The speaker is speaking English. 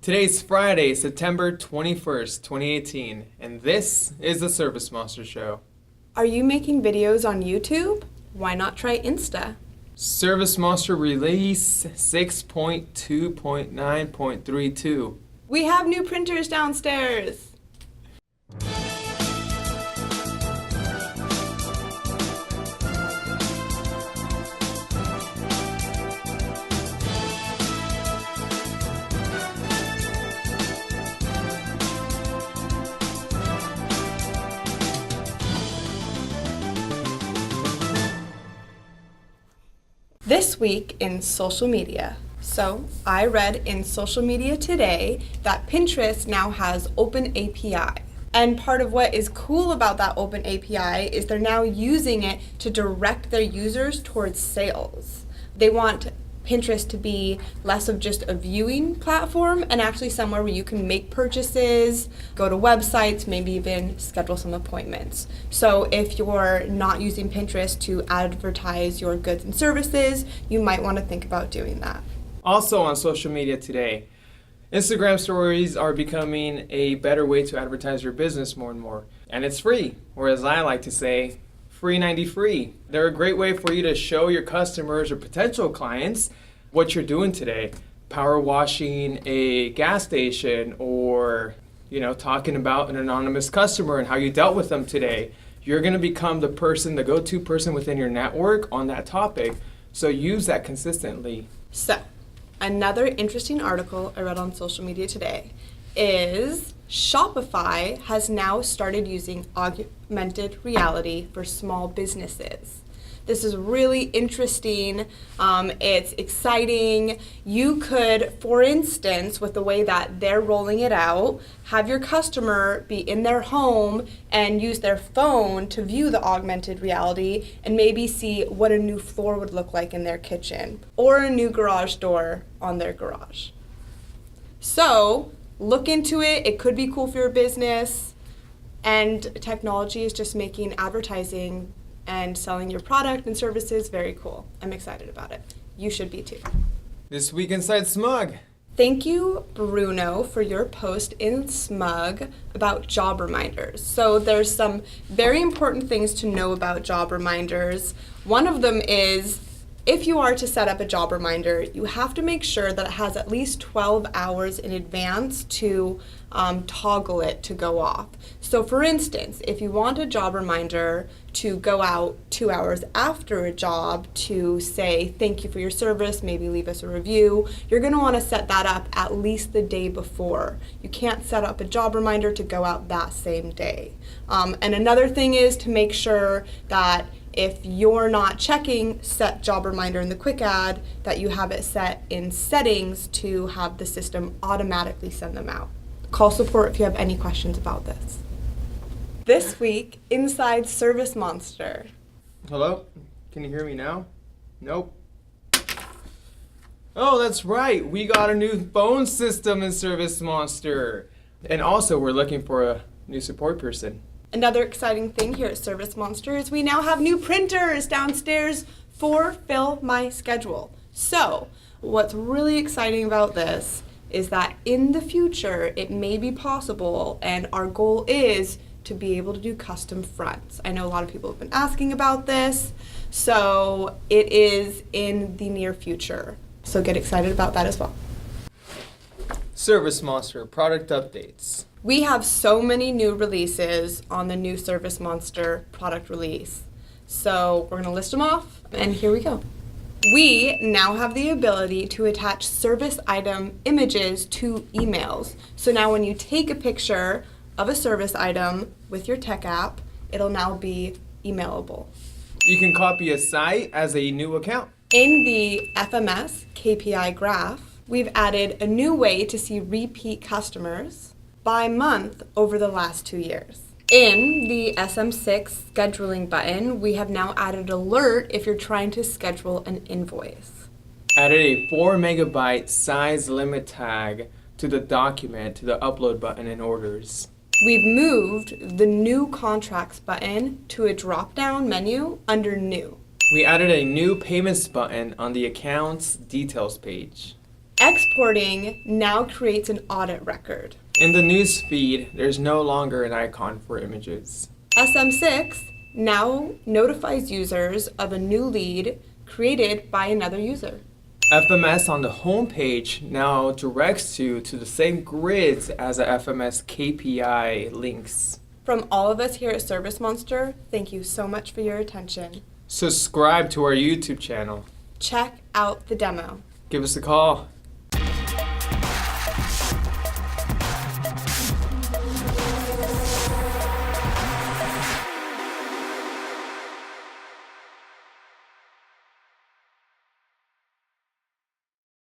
Today's Friday, September 21st, 2018, and this is the ServiceMonster Show. Are you making videos on YouTube? Why not try Insta? ServiceMonster release 6.2.9.32. We have new printers downstairs. This week in social media. So I read in social media today that Pinterest now has open API. And part of what is cool about that open API is they're now using it to direct their users towards sales. They want Pinterest to be less of just a viewing platform and actually somewhere where you can make purchases, go to websites, maybe even schedule some appointments. So if you're not using Pinterest to advertise your goods and services, you might want to think about doing that. Also on social media today, Instagram stories are becoming a better way to advertise your business more and more. And it's free, or as I like to say, free 90 free. They're a great way for you to show your customers or potential clients what you're doing today. Power washing a gas station, or talking about an anonymous customer and how you dealt with them today. You're going to become the go-to person within your network on that topic. So use that consistently. So, another interesting article I read on social media today is Shopify has now started using augmented reality for small businesses. This is really interesting. It's exciting. You could, for instance, with the way that they're rolling it out, have your customer be in their home and use their phone to view the augmented reality and maybe see what a new floor would look like in their kitchen or a new garage door on their garage. So, look into it. It could be cool for your business. And technology is just making advertising and selling your product and services very cool. I'm excited about it. You should be too. This week inside Smug. Thank you, Bruno, for your post in Smug about job reminders. So there's some very important things to know about job reminders. One of them is, if you are to set up a job reminder, you have to make sure that it has at least 12 hours in advance to toggle it to go off. So for instance, if you want a job reminder to go out 2 hours after a job to say thank you for your service, maybe leave us a review, you're going to want to set that up at least the day before. You can't set up a job reminder to go out that same day. And another thing is to make sure that if you're not checking set job reminder in the quick add, that you have it set in settings to have the system automatically send them out. Call support if you have any questions about this. This week, inside ServiceMonster. Hello? Can you hear me now? Nope. Oh, that's right. We got a new phone system in ServiceMonster. And also, we're looking for a new support person. Another exciting thing here at ServiceMonster is we now have new printers downstairs for Fill My Schedule. So, what's really exciting about this is that in the future, it may be possible, and our goal is to be able to do custom fronts. I know a lot of people have been asking about this, so it is in the near future. So get excited about that as well. ServiceMonster product updates. We have so many new releases on the new ServiceMonster product release. So we're gonna list them off, and here we go. We now have the ability to attach service item images to emails. So now when you take a picture of a service item with your tech app, it'll now be emailable. You can copy a site as a new account. In the FMS KPI graph, we've added a new way to see repeat customers by month over the last 2 years. In the SM6 scheduling button, we have now added alert if you're trying to schedule an invoice. Added a 4 megabyte size limit tag to the document to the upload button in orders. We've moved the new contracts button to a drop-down menu under new. We added a new payments button on the accounts details page. Exporting now creates an audit record. In the news feed, there's no longer an icon for images. SM6 now notifies users of a new lead created by another user. FMS on the homepage now directs you to the same grids as the FMS KPI links. From all of us here at ServiceMonster, thank you so much for your attention. Subscribe to our YouTube channel. Check out the demo. Give us a call.